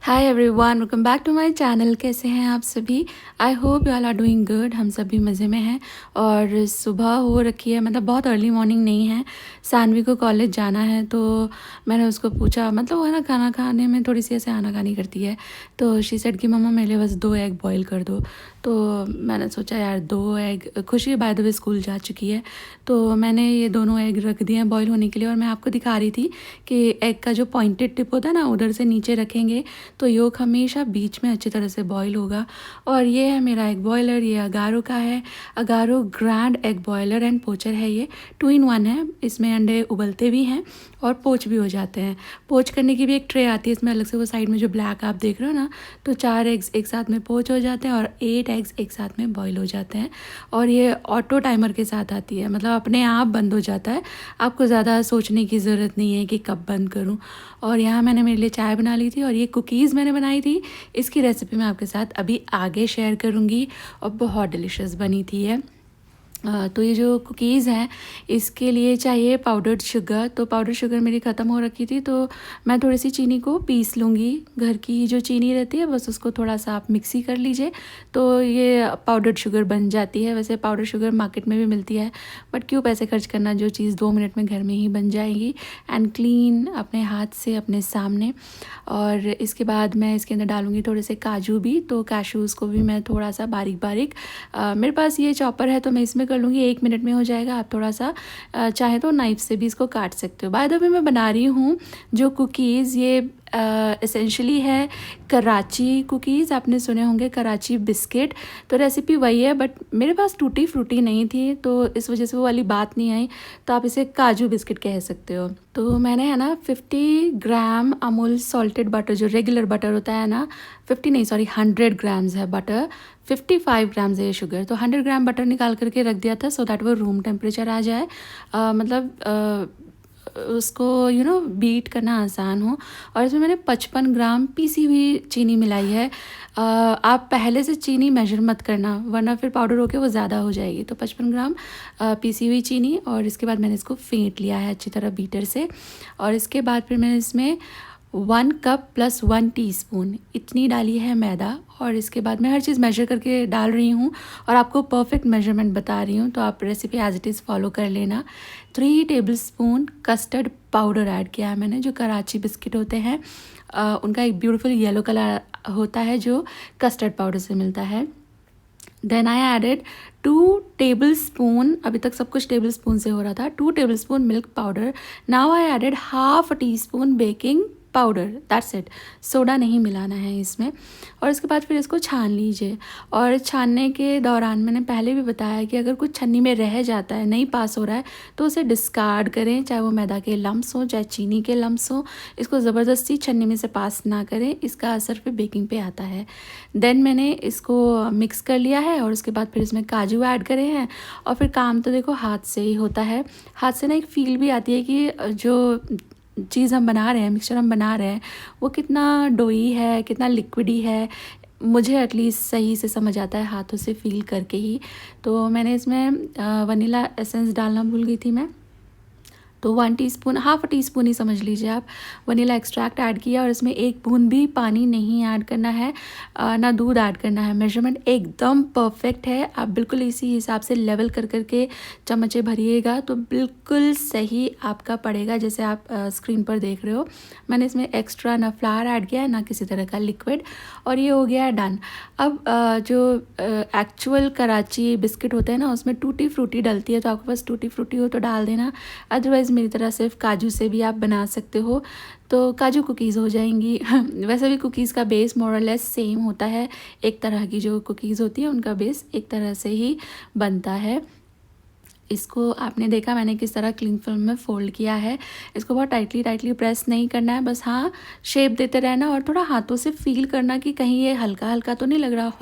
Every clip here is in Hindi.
Hi everyone, welcome back to my channel. कैसे हैं आप सभी? I hope you all are doing good. हम सभी मज़े में हैं और सुबह हो रखी है, मतलब बहुत अर्ली मॉर्निंग नहीं है। सानवी को कॉलेज जाना है तो मैंने उसको पूछा, मतलब वो है ना खाना खाने में थोड़ी सी ऐसे आनाकानी करती है, तो शी सेड कि मम्मा मेरे लिए बस 2 एग बॉईल कर दो। तो मैंने सोचा यार 2 एग, खुशी बाय द वे स्कूल जा चुकी है तो मैंने ये दोनों एग रख दिए हैं बॉईल होने के लिए। और मैं आपको दिखा रही थी कि एग का जो पॉइंटेड टिप होता है ना, उधर से नीचे रखेंगे तो योक हमेशा बीच में अच्छी तरह से बॉईल होगा। और ये है मेरा एग बॉयलर, ये अगारो का है। Agaro grand egg boiler and पोचर है। ये 2 in 1 है। इसमें अंडे उबलते भी हैं और पोच भी हो जाते हैं। पोच करने की भी एक ट्रे आती है इसमें अलग से, वो साइड में जो ब्लैक आप देख रहे हो ना, तो 4 एग्स एक साथ में पोच हो जाते हैं और 8 एग्स एक साथ में बॉईल हो जाते हैं। और ये ऑटो टाइमर के साथ आती है, मतलब अपने आप बंद हो जाता है, आपको ज़्यादा सोचने की ज़रूरत नहीं है कि कब बंद करूँ। और यहाँ मैंने मेरे लिए चाय बना ली थी और ये कुकीज़ मैंने बनाई थी। इसकी रेसिपी मैं आपके साथ अभी आगे शेयर करूँगी और बहुत डिलीशियस बनी थी ये। तो ये जो कुकीज़ हैं इसके लिए चाहिए पाउडर्ड शुगर। तो पाउडर शुगर मेरी ख़त्म हो रखी थी तो मैं थोड़ी सी चीनी को पीस लूँगी। घर की जो चीनी रहती है बस उसको थोड़ा सा आप मिक्सी कर लीजिए तो ये पाउडर्ड शुगर बन जाती है। वैसे पाउडर शुगर मार्केट में भी मिलती है, बट क्यों पैसे खर्च करना, जो चीज़ 2 मिनट में घर में ही बन जाएगी एंड क्लीन अपने हाथ से अपने सामने। और इसके बाद मैं इसके अंदर डालूँगी थोड़े से काजू भी, तो कैशूज़ को भी मैं थोड़ा सा बारीक बारीक, मेरे पास ये चॉपर है तो मैं इसमें कर लूँगी, 1 मिनट में हो जाएगा। आप थोड़ा सा चाहे तो नाइफ से भी इसको काट सकते हो। बाय द वे मैं बना रही हूँ जो कुकीज़, ये एसेंशली है कराची कुकीज़। आपने सुने होंगे कराची बिस्किट, तो रेसिपी वही है, बट मेरे पास टूटी फ्रूटी नहीं थी तो इस वजह से वो वाली बात नहीं आई, तो आप इसे काजू बिस्किट कह सकते हो। तो मैंने है ना 50 ग्राम अमूल सॉल्टेड बटर, जो रेगुलर बटर होता है ना, 50 नहीं सॉरी 100 ग्राम्स है बटर, 55 ग्राम्स है ये शुगर। तो 100 ग्राम बटर निकाल करके रख दिया था सो दैट वो रूम टेम्परेचर आ जाए, उसको बीट करना आसान हो। और इसमें मैंने 55 ग्राम पीसी हुई चीनी मिलाई है। आप पहले से चीनी मेजर मत करना वरना फिर पाउडर होके वो ज़्यादा हो जाएगी। तो 55 ग्राम पीसी हुई चीनी, और इसके बाद मैंने इसको फेंट लिया है अच्छी तरह बीटर से। और इसके बाद फिर मैंने इसमें 1 कप प्लस 1 टीस्पून इतनी डाली है मैदा। और इसके बाद मैं हर चीज़ मेजर करके डाल रही हूँ और आपको परफेक्ट मेजरमेंट बता रही हूँ, तो आप recipe as it is follow कर लेना। 3 टेबलस्पून कस्टर्ड पाउडर ऐड किया है मैंने, जो कराची बिस्किट होते हैं उनका एक ब्यूटीफुल येलो कलर होता है जो कस्टर्ड पाउडर से मिलता है। देन आई एडेड 2 टेबलस्पून, अभी तक सब कुछ टेबल स्पून से हो रहा था, 2 tablespoon milk powder. Now I added half teaspoon baking powder, that's it. Soda नहीं मिलाना है इसमें। और इसके बाद फिर इसको छान लीजिए। और छानने के दौरान मैंने पहले भी बताया कि अगर कुछ छन्नी में रह जाता है, नहीं पास हो रहा है, तो उसे डिस्कार्ड करें, चाहे वो मैदा के लम्स हो चाहे चीनी के लम्स हो। इसको ज़बरदस्ती छन्नी में से पास ना करें, इसका असर फिर बेकिंग पे आता है। देन मैंने इसको मिक्स कर लिया है और उसके बाद फिर इसमें काजू ऐड करे हैं। और फिर काम तो देखो हाथ से ही होता है। हाथ से ना एक फील भी आती है कि जो चीज़ हम बना रहे हैं, मिक्सचर हम बना रहे हैं, वो कितना डोई है, कितना लिक्विडी है। मुझे एटलीस्ट सही से समझ आता है हाथों से फील करके ही। तो मैंने इसमें वनीला एसेंस डालना भूल गई थी मैं, तो 1 टीस्पून, हाफ टीस्पून ही समझ लीजिए आप, वनीला एक्सट्रैक्ट ऐड किया। और इसमें एक बूंद भी पानी नहीं ऐड करना है, ना दूध ऐड करना है। मेजरमेंट एकदम परफेक्ट है। आप बिल्कुल इसी हिसाब से लेवल कर करके चम्मचे भरिएगा तो बिल्कुल सही आपका पड़ेगा, जैसे आप स्क्रीन पर देख रहे हो। मैंने इसमें एक्स्ट्रा ना फ्लावर ऐड किया है ना किसी तरह का लिक्विड, और ये हो गया है डन। अब जो एक्चुअल कराची बिस्किट होते हैं ना, उसमें टूटी फ्रूटी डलती है, तो आपके पास टूटी फ्रूटी हो तो डाल देना, अदरवाइज़ मेरी तरह सिर्फ काजू से भी आप बना सकते हो, तो काजू कुकीज़ हो जाएंगी। वैसे भी कुकीज़ का बेस मोर और लेस सेम होता है। एक तरह की जो कुकीज़ होती है उनका बेस एक तरह से ही बनता है। इसको आपने देखा मैंने किस तरह क्लिंग फिल्म में फोल्ड किया है। इसको बहुत टाइटली प्रेस नहीं करना है, बस हाँ शेप देते रहना और थोड़ा हाथों से फील करना कि कहीं ये हल्का हल्का तो नहीं लग रहा,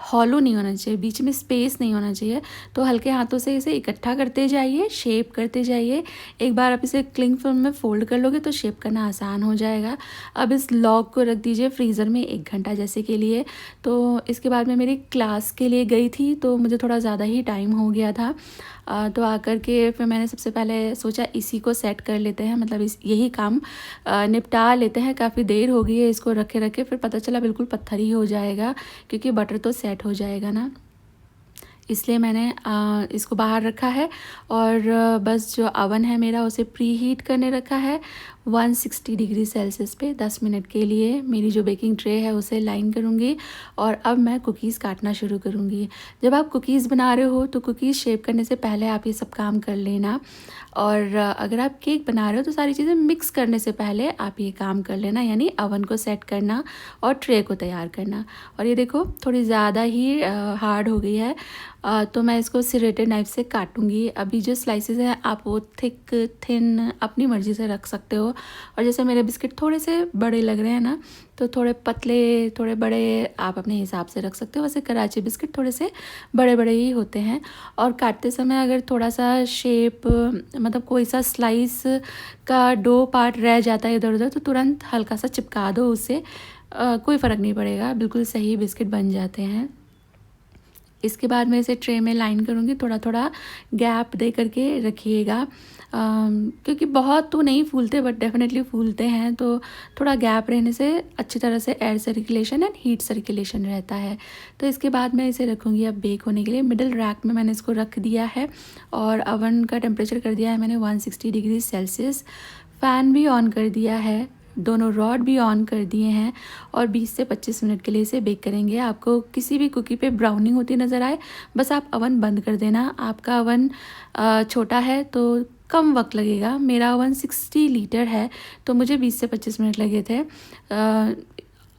हॉलो नहीं होना चाहिए, बीच में स्पेस नहीं होना चाहिए। तो हल्के हाथों से इसे इकट्ठा करते जाइए, शेप करते जाइए। एक बार आप इसे क्लिंग फिल्म में फोल्ड कर लोगे तो शेप करना आसान हो जाएगा। अब इस लॉग को रख दीजिए फ्रीज़र में 1 घंटा जैसे के लिए। तो इसके बाद मैं मेरी क्लास के लिए गई थी तो मुझे थोड़ा ज़्यादा ही टाइम हो गया था। तो आकर के फिर मैंने सबसे पहले सोचा इसी को सेट कर लेते हैं, मतलब यही काम निपटा लेते हैं। काफ़ी देर हो गई है इसको रखे रखे, फिर पता चला बिल्कुल पत्थर ही हो जाएगा क्योंकि बटर तो सेट हो जाएगा ना, इसलिए मैंने इसको बाहर रखा है। और बस जो अवन है मेरा उसे प्री हीट करने रखा है 160 डिग्री सेल्सियस पे 10 मिनट के लिए। मेरी जो बेकिंग ट्रे है उसे लाइन करूँगी और अब मैं कुकीज़ काटना शुरू करूँगी। जब आप कुकीज़ बना रहे हो तो कुकीज़ शेप करने से पहले आप ये सब काम कर लेना, और अगर आप केक बना रहे हो तो सारी चीज़ें मिक्स करने से पहले आप ये काम कर लेना, यानी अवन को सेट करना और ट्रे को तैयार करना। और ये देखो थोड़ी ज़्यादा ही हार्ड हो गई है, तो मैं इसको सिरेटेड नाइफ से काटूंगी। अभी जो स्लाइसेस हैं आप वो थिक थिन अपनी मर्ज़ी से रख सकते हो, और जैसे मेरे बिस्किट थोड़े से बड़े लग रहे हैं ना, तो थोड़े पतले थोड़े बड़े आप अपने हिसाब से रख सकते हो। वैसे कराची बिस्किट थोड़े से बड़े बड़े ही होते हैं, और काटते समय अगर थोड़ा सा शेप मतलब कोई सा स्लाइस का डो पार्ट रह जाता है इधर उधर, तो तुरंत हल्का सा चिपका दो उससे, कोई फ़र्क नहीं पड़ेगा, बिल्कुल सही बिस्किट बन जाते हैं। इसके बाद मैं इसे ट्रे में लाइन करूँगी, थोड़ा थोड़ा गैप दे करके रखिएगा, क्योंकि बहुत तो नहीं फूलते बट डेफिनेटली फूलते हैं, तो थोड़ा गैप रहने से अच्छी तरह से air circulation and heat circulation रहता है। तो इसके बाद मैं इसे रखूँगी अब बेक होने के लिए। मिडिल रैक में मैंने इसको रख दिया है और अवन का टेम्परेचर कर दिया है मैंने 160 डिग्री सेल्सियस। फ़ैन भी ऑन कर दिया है, दोनों रॉड भी ऑन कर दिए हैं, और 20 से 25 मिनट के लिए इसे बेक करेंगे। आपको किसी भी कुकी पे ब्राउनिंग होती नज़र आए बस आप अवन बंद कर देना। आपका अवन छोटा है तो कम वक्त लगेगा, मेरा ओवन 60 लीटर है तो मुझे 20 से 25 मिनट लगे थे।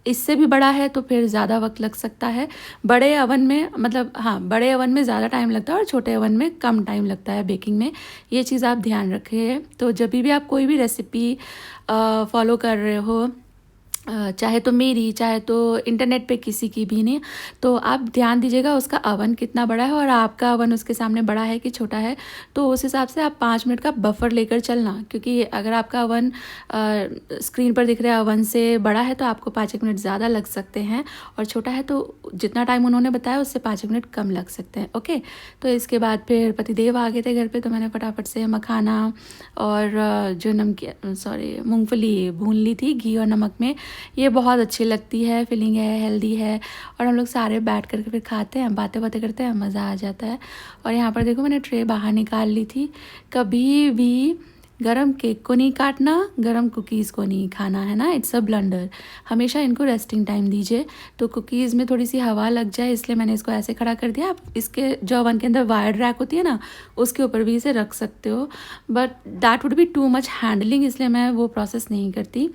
इससे भी बड़ा है तो फिर ज़्यादा वक्त लग सकता है। बड़े ओवन में मतलब हाँ, बड़े ओवन में ज़्यादा टाइम लगता है और छोटे ओवन में कम टाइम लगता है बेकिंग में, ये चीज़ आप ध्यान रखें। तो जब भी आप कोई भी रेसिपी फॉलो कर रहे हो, चाहे तो मेरी चाहे तो इंटरनेट पे किसी की भी नहीं, तो आप ध्यान दीजिएगा उसका अवन कितना बड़ा है और आपका अवन उसके सामने बड़ा है कि छोटा है, तो उस हिसाब से आप 5 मिनट का बफर लेकर चलना। क्योंकि अगर आपका अवन स्क्रीन पर दिख रहा है अवन से बड़ा है तो आपको 5 मिनट ज़्यादा लग सकते हैं, और छोटा है तो जितना टाइम उन्होंने बताया उससे 5 मिनट कम लग सकते हैं। ओके, तो इसके बाद फिर पतिदेव आ गए थे घर पर, तो मैंने फटाफट से मखाना और जो नमकीन मूँगफली भून ली थी घी और नमक में। ये बहुत अच्छी लगती है, फीलिंग है, हेल्दी है, और हम लोग सारे बैठ करके फिर खाते हैं, बातें बातें करते हैं, मज़ा आ जाता है। और यहाँ पर देखो मैंने ट्रे बाहर निकाल ली थी। कभी भी गरम केक को नहीं काटना, गरम कुकीज़ को नहीं खाना, है ना, इट्स अ ब्लंडर। हमेशा इनको रेस्टिंग टाइम दीजिए। तो कुकीज़ में थोड़ी सी हवा लग जाए इसलिए मैंने इसको ऐसे खड़ा कर दिया। आप इसके जो ओवन के अंदर वायर रैक होती है ना, उसके ऊपर भी इसे रख सकते हो, but that would be too much handling, इसलिए मैं वो प्रोसेस नहीं करती।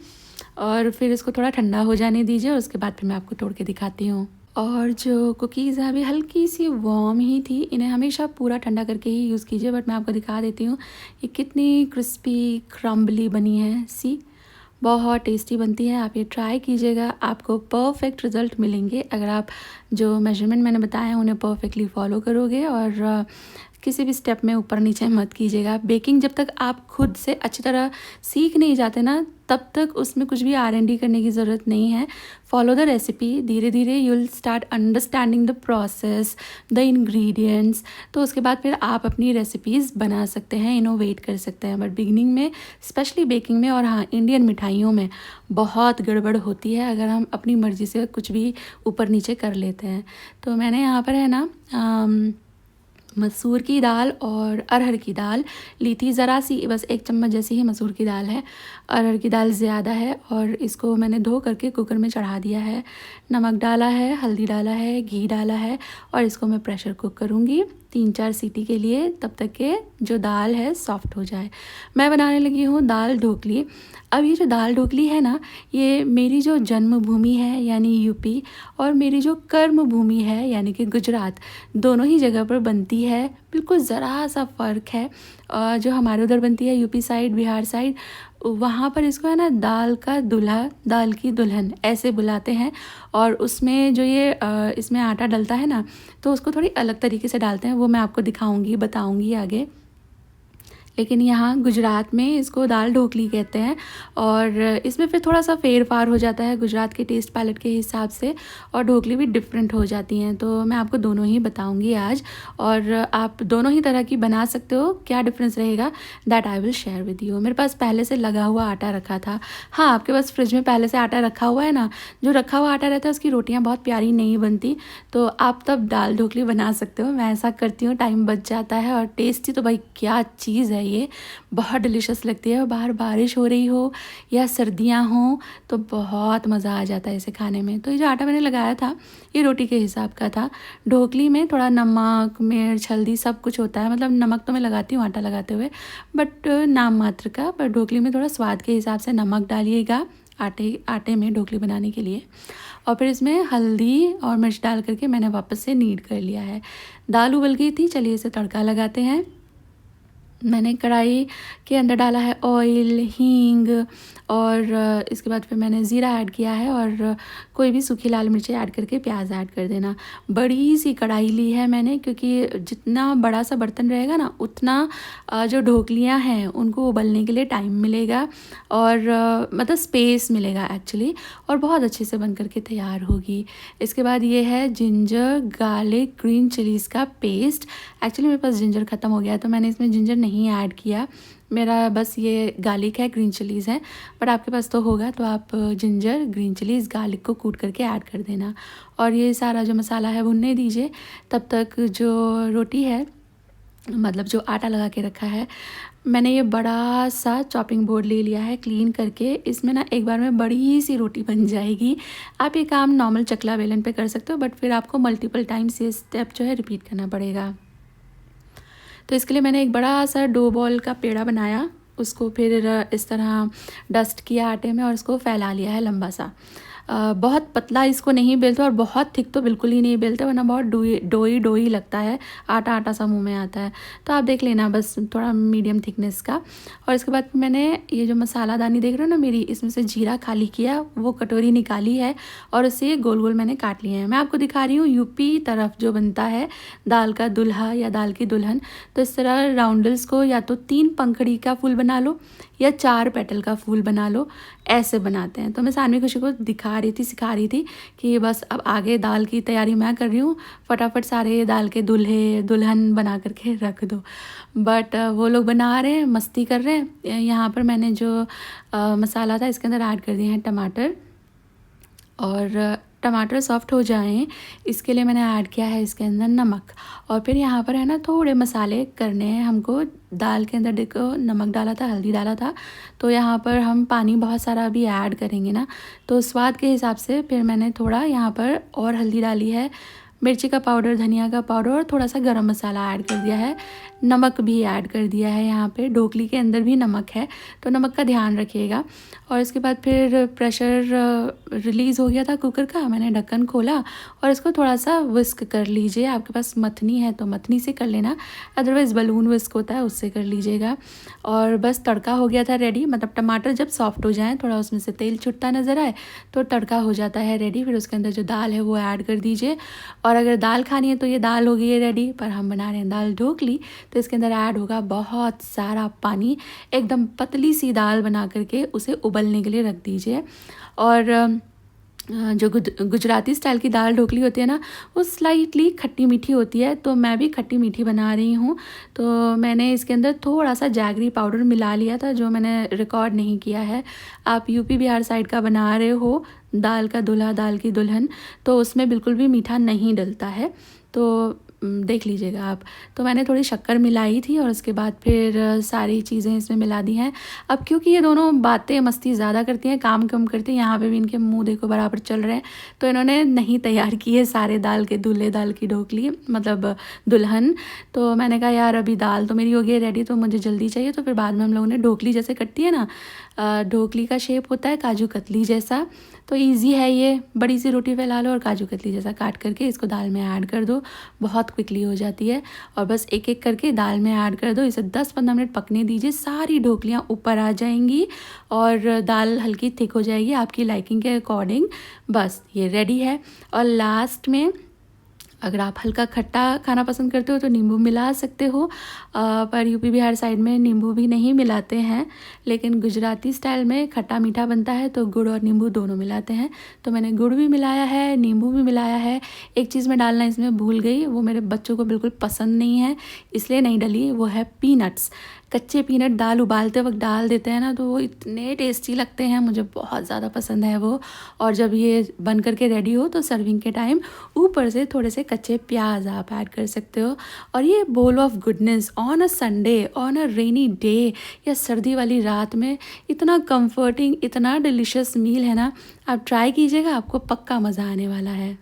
और फिर इसको थोड़ा ठंडा हो जाने दीजिए और उसके बाद फिर मैं आपको तोड़ के दिखाती हूँ। और जो कुकीज़ हैं अभी हल्की सी वार्म ही थी, इन्हें हमेशा पूरा ठंडा करके ही यूज़ कीजिए, बट मैं आपको दिखा देती हूँ ये कितनी क्रिस्पी क्रम्बली बनी है। सी, बहुत टेस्टी बनती है, आप ये ट्राई कीजिएगा, आपको परफेक्ट रिज़ल्ट मिलेंगे अगर आप जो मेजरमेंट मैंने बताया है उन्हें परफेक्टली फॉलो करोगे, और किसी भी स्टेप में ऊपर नीचे मत कीजिएगा। बेकिंग जब तक आप खुद से अच्छी तरह सीख नहीं जाते ना, तब तक उसमें कुछ भी R&D करने की ज़रूरत नहीं है। फॉलो द रेसिपी, धीरे धीरे you will start understanding the process, the ingredients, तो उसके बाद फिर आप अपनी रेसिपीज़ बना सकते हैं, इनोवेट कर सकते हैं। बट बिगिनिंग में स्पेशली बेकिंग में, और हाँ इंडियन मिठाइयों में बहुत गड़बड़ होती है अगर हम अपनी मर्ज़ी से कुछ भी ऊपर नीचे कर लेते हैं। तो मैंने यहाँ पर है ना मसूर की दाल और अरहर की दाल ली थी, ज़रा सी, बस 1 चम्मच जैसी ही मसूर की दाल है, अरहर की दाल ज़्यादा है, और इसको मैंने धो करके कुकर में चढ़ा दिया है। नमक डाला है, हल्दी डाला है, घी डाला है, और इसको मैं प्रेशर कुक करूँगी 3-4 सीटी के लिए, तब तक के जो दाल है सॉफ्ट हो जाए। मैं बनाने लगी हूँ दाल ढोकली। अब ये जो दाल ढोकली है ना, ये मेरी जो जन्मभूमि है यानी यूपी, और मेरी जो कर्म भूमि है यानी कि गुजरात, दोनों ही जगह पर बनती है। बिल्कुल ज़रा सा फ़र्क है, जो हमारे उधर बनती है यूपी साइड, बिहार साइड, वहाँ पर इसको है ना दाल का दूल्हा, दाल की दुल्हन ऐसे बुलाते हैं। और उसमें जो ये इसमें आटा डलता है ना, तो उसको थोड़ी अलग तरीके से डालते हैं, वो मैं आपको दिखाऊंगी, बताऊंगी आगे। लेकिन यहाँ गुजरात में इसको दाल ढोकली कहते हैं। और इसमें फिर थोड़ा सा फेर फार हो जाता है गुजरात के टेस्ट पैलेट के हिसाब से, और ढोकली भी डिफरेंट हो जाती हैं। तो मैं आपको दोनों ही बताऊंगी आज, और आप दोनों ही तरह की बना सकते हो। क्या डिफरेंस रहेगा that I will share with you. मेरे पास पहले से लगा हुआ आटा रखा था। हाँ, आपके पास फ्रिज में पहले से आटा रखा हुआ है ना, जो रखा हुआ आटा रहता है उसकी रोटियाँ बहुत प्यारी नहीं बनती, तो आप तब दाल ढोकली बना सकते हो। मैं ऐसा करती हूँ, टाइम बच जाता है, और टेस्टी तो भाई क्या चीज़ है ये, बहुत डिलीशियस लगती है। बाहर बारिश हो रही हो या सर्दियाँ हों तो बहुत मज़ा आ जाता है इसे खाने में। तो ये जो आटा मैंने लगाया था ये रोटी के हिसाब का था। ढोकली में थोड़ा नमक, मिर्च, हल्दी सब कुछ होता है, मतलब नमक तो मैं लगाती हूँ आटा लगाते हुए, बट नाम मात्र का। पर ढोकली में थोड़ा स्वाद के हिसाब से नमक डालिएगा आटे में ढोकली बनाने के लिए। और फिर इसमें हल्दी और मिर्च डाल करके मैंने वापस से नीड कर लिया है। दाल उबल गई थी, चलिए इसे तड़का लगाते हैं। मैंने कढ़ाई के अंदर डाला है ऑयल, हींग, और इसके बाद फिर मैंने ज़ीरा ऐड किया है, और कोई भी सूखी लाल मिर्ची ऐड करके प्याज ऐड कर देना। बड़ी सी कढ़ाई ली है मैंने, क्योंकि जितना बड़ा सा बर्तन रहेगा ना उतना जो ढोकलियाँ हैं उनको उबलने के लिए टाइम मिलेगा, और मतलब स्पेस मिलेगा एक्चुअली, और बहुत अच्छे से बन करके तैयार होगी। इसके बाद ये है जिंजर गार्लिक ग्रीन चिलीज़ का पेस्ट। एक्चुअली मेरे पास जिंजर ख़त्म हो गया तो मैंने इसमें जिंजर नहीं ऐड किया, मेरा बस ये गार्लिक है, ग्रीन चिलीज़ है। बट आपके पास तो होगा तो आप जिंजर, ग्रीन चिलीज़, गार्लिक को कूट करके ऐड कर देना। और ये सारा जो मसाला है भुनने दीजिए। तब तक जो रोटी है, मतलब जो आटा लगा के रखा है, मैंने ये बड़ा सा चॉपिंग बोर्ड ले लिया है क्लीन करके। इसमें ना एक बार में बड़ी सी रोटी बन जाएगी। आप ये काम नॉर्मल चकला बेलन पे कर सकते हो, बट फिर आपको मल्टीपल टाइम्स ये स्टेप जो है रिपीट करना पड़ेगा। तो इसके लिए मैंने एक बड़ा सा डो बॉल का पेड़ा बनाया, उसको फिर इस तरह डस्ट किया आटे में और उसको फैला लिया है लंबा सा। बहुत पतला इसको नहीं बेलते और बहुत थिक तो बिल्कुल ही नहीं बेलते, वरना बहुत डोई डोई लगता है, आटा आटा सा मुंह में आता है। तो आप देख लेना बस थोड़ा मीडियम थिकनेस का। और इसके बाद मैंने ये जो मसालादानी देख रहे हो ना मेरी, इसमें से जीरा खाली किया, वो कटोरी निकाली है और उसे गोल गोल मैंने काट लिया है। मैं आपको दिखा रही हूँ यूपी तरफ जो बनता है दाल का दुल्हा या दाल की दुल्हन, तो इस तरह राउंडल्स को या तो 3 पंखड़ी का फूल बना लो या 4 पेटल का फूल बना लो, ऐसे बनाते हैं। तो मैं सानवी खुशी को दिखा रही थी, सिखा रही थी कि बस अब आगे दाल की तैयारी मैं कर रही हूँ, फटाफट सारे दाल के दूल्हे दुल्हन बना करके रख दो। बट वो लोग बना रहे हैं, मस्ती कर रहे हैं। यहाँ पर मैंने जो मसाला था इसके अंदर ऐड कर दिए हैं टमाटर, और टमाटर सॉफ्ट हो जाएं इसके लिए मैंने ऐड किया है इसके अंदर नमक। और फिर यहाँ पर है ना थोड़े मसाले करने हैं हमको। दाल के अंदर देखो नमक डाला था, हल्दी डाला था, तो यहाँ पर हम पानी बहुत सारा अभी ऐड करेंगे ना, तो स्वाद के हिसाब से फिर मैंने थोड़ा यहाँ पर और हल्दी डाली है, मिर्ची का पाउडर, धनिया का पाउडर और थोड़ा सा गरम मसाला ऐड कर दिया है, नमक भी ऐड कर दिया है। यहाँ पे ढोकली के अंदर भी नमक है तो नमक का ध्यान रखिएगा। और इसके बाद फिर प्रेशर रिलीज़ हो गया था कुकर का, मैंने ढक्कन खोला और इसको थोड़ा सा विस्क कर लीजिए। आपके पास मथनी है तो मथनी से कर लेना, अदरवाइज़ बलून विस्क होता है उससे कर लीजिएगा। और बस तड़का हो गया था रेडी, मतलब टमाटर जब सॉफ्ट हो जाएँ, थोड़ा उसमें से तेल छुटता नज़र आए तो तड़का हो जाता है रेडी। फिर उसके अंदर जो दाल है वो ऐड कर दीजिए। और अगर दाल खानी है तो ये दाल हो गई है रेडी, पर हम बना रहे हैं दाल ढोकली, तो इसके अंदर ऐड होगा बहुत सारा पानी। एकदम पतली सी दाल बना करके उसे उबलने के लिए रख दीजिए। और जो गुजराती स्टाइल की दाल ढोकली होती है ना, वो स्लाइटली खट्टी मीठी होती है, तो मैं भी खट्टी मीठी बना रही हूँ। तो मैंने इसके अंदर थोड़ा सा जैगरी पाउडर मिला लिया था, जो मैंने रिकॉर्ड नहीं किया है। आप यूपी बिहार साइड का बना रहे हो दाल का दूल्हा दाल की दुल्हन, तो उसमें बिल्कुल भी मीठा नहीं डलता है, तो देख लीजिएगा आप। तो मैंने थोड़ी शक्कर मिलाई थी और उसके बाद फिर सारी चीज़ें इसमें मिला दी हैं। अब क्योंकि ये दोनों बातें मस्ती ज़्यादा करती हैं, काम कम करती हैं, यहाँ पे भी इनके मुंह देखो बराबर चल रहे हैं, तो इन्होंने नहीं तैयार किए सारे दाल के दूल्हे दाल की ढोकली, मतलब दुल्हन। तो मैंने कहा यार अभी दाल तो मेरी हो गई रेडी, तो मुझे जल्दी चाहिए। तो फिर बाद में हम लोगों ने ढोकली जैसे कटती है ना, ढोकली का शेप होता है काजू कतली जैसा, तो इजी है ये, बड़ी सी रोटी फैला लो और काजू कतली जैसा काट करके इसको दाल में ऐड कर दो, बहुत क्विकली हो जाती है। और बस एक एक करके दाल में ऐड कर दो, इसे 10-15 मिनट पकने दीजिए, सारी ढोकलियाँ ऊपर आ जाएंगी और दाल हल्की थिक हो जाएगी आपकी लाइकिंग के अकॉर्डिंग। बस ये रेडी है। और लास्ट में अगर आप हल्का खट्टा खाना पसंद करते हो तो नींबू मिला सकते हो, पर यूपी बिहार साइड में नींबू भी नहीं मिलाते हैं, लेकिन गुजराती स्टाइल में खट्टा मीठा बनता है तो गुड़ और नींबू दोनों मिलाते हैं। तो मैंने गुड़ भी मिलाया है, नींबू भी मिलाया है। एक चीज़ मैं डालना इसमें भूल गई, वो मेरे बच्चों को बिल्कुल पसंद नहीं है, इसलिए नहीं डली, वो है पीनट्स। कच्चे पीनट दाल उबालते वक्त डाल देते हैं ना, तो वो इतने टेस्टी लगते हैं, मुझे बहुत ज़्यादा पसंद है वो। और जब ये बन करके रेडी हो तो सर्विंग के टाइम ऊपर से थोड़े से कच्चे प्याज आप ऐड कर सकते हो। और ये bowl of goodness on a Sunday, on a rainy day, या सर्दी वाली रात में इतना कंफर्टिंग, इतना डिलीशियस मील है ना, आप ट्राई कीजिएगा, आपको पक्का मज़ा आने वाला है।